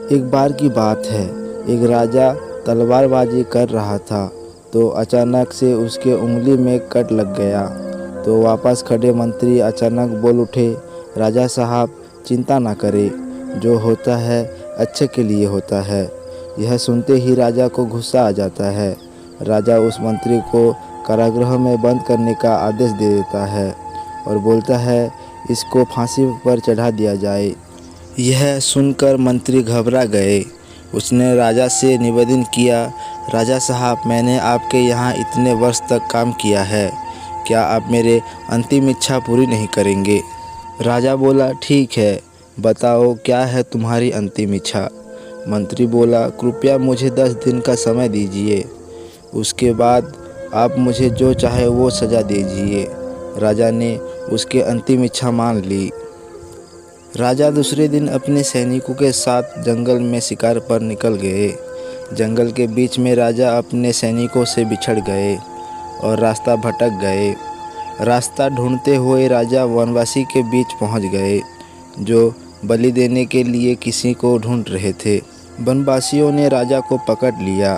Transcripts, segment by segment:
एक बार की बात है, एक राजा तलवारबाजी कर रहा था तो अचानक से उसके उंगली में कट लग गया। तो वापस खड़े मंत्री अचानक बोल उठे, राजा साहब चिंता ना करें, जो होता है अच्छे के लिए होता है। यह सुनते ही राजा को गुस्सा आ जाता है। राजा उस मंत्री को कारागृह में बंद करने का आदेश दे देता है और बोलता है, इसको फांसी पर चढ़ा दिया जाए। यह सुनकर मंत्री घबरा गए। उसने राजा से निवेदन किया, राजा साहब मैंने आपके यहाँ इतने वर्ष तक काम किया है, क्या आप मेरे अंतिम इच्छा पूरी नहीं करेंगे? राजा बोला, ठीक है, बताओ क्या है तुम्हारी अंतिम इच्छा? मंत्री बोला, कृपया मुझे 10 दिन का समय दीजिए, उसके बाद आप मुझे जो चाहे वो सज़ा दीजिए। राजा ने उसकी अंतिम इच्छा मान ली। राजा दूसरे दिन अपने सैनिकों के साथ जंगल में शिकार पर निकल गए। जंगल के बीच में राजा अपने सैनिकों से बिछड़ गए और रास्ता भटक गए। रास्ता ढूंढते हुए राजा वनवासी के बीच पहुंच गए, जो बलि देने के लिए किसी को ढूंढ रहे थे। वनवासियों ने राजा को पकड़ लिया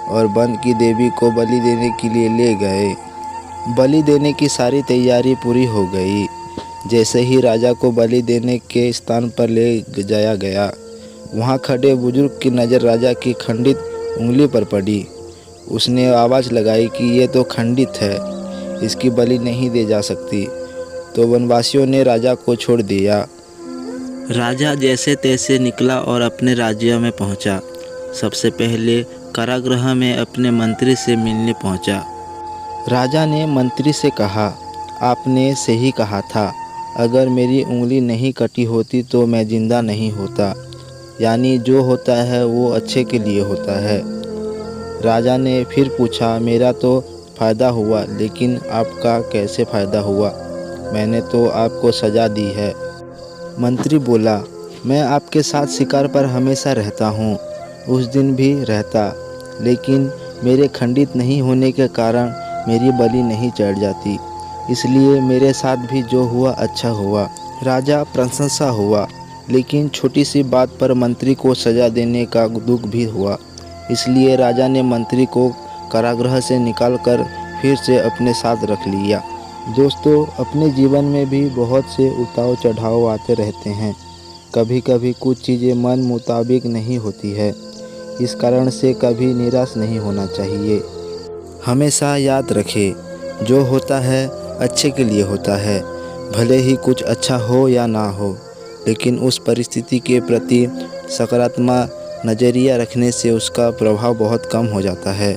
और वन की देवी को बलि देने के लिए ले गए। बलि देने की सारी तैयारी पूरी हो गई। जैसे ही राजा को बलि देने के स्थान पर ले जाया गया, वहां खड़े बुजुर्ग की नज़र राजा की खंडित उंगली पर पड़ी। उसने आवाज़ लगाई कि ये तो खंडित है, इसकी बलि नहीं दी जा सकती। तो वनवासियों ने राजा को छोड़ दिया। राजा जैसे तैसे निकला और अपने राज्य में पहुंचा। सबसे पहले कारागृह में अपने मंत्री से मिलने पहुंचा। राजा ने मंत्री से कहा, आपने सही कहा था, अगर मेरी उंगली नहीं कटी होती तो मैं जिंदा नहीं होता। यानी जो होता है वो अच्छे के लिए होता है। राजा ने फिर पूछा, मेरा तो फ़ायदा हुआ, लेकिन आपका कैसे फ़ायदा हुआ? मैंने तो आपको सज़ा दी है। मंत्री बोला, मैं आपके साथ शिकार पर हमेशा रहता हूँ, उस दिन भी रहता, लेकिन मेरे खंडित नहीं होने के कारण मेरी बलि नहीं चढ़ जाती, इसलिए मेरे साथ भी जो हुआ अच्छा हुआ। राजा प्रशंसा हुआ, लेकिन छोटी सी बात पर मंत्री को सज़ा देने का दुख भी हुआ। इसलिए राजा ने मंत्री को कारागृह से निकालकर फिर से अपने साथ रख लिया। दोस्तों, अपने जीवन में भी बहुत से उतार चढ़ाव आते रहते हैं। कभी कभी कुछ चीज़ें मन मुताबिक नहीं होती है, इस कारण से कभी निराश नहीं होना चाहिए। हमेशा याद रखें, जो होता है अच्छे के लिए होता है। भले ही कुछ अच्छा हो या ना हो, लेकिन उस परिस्थिति के प्रति सकारात्मक नज़रिया रखने से उसका प्रभाव बहुत कम हो जाता है।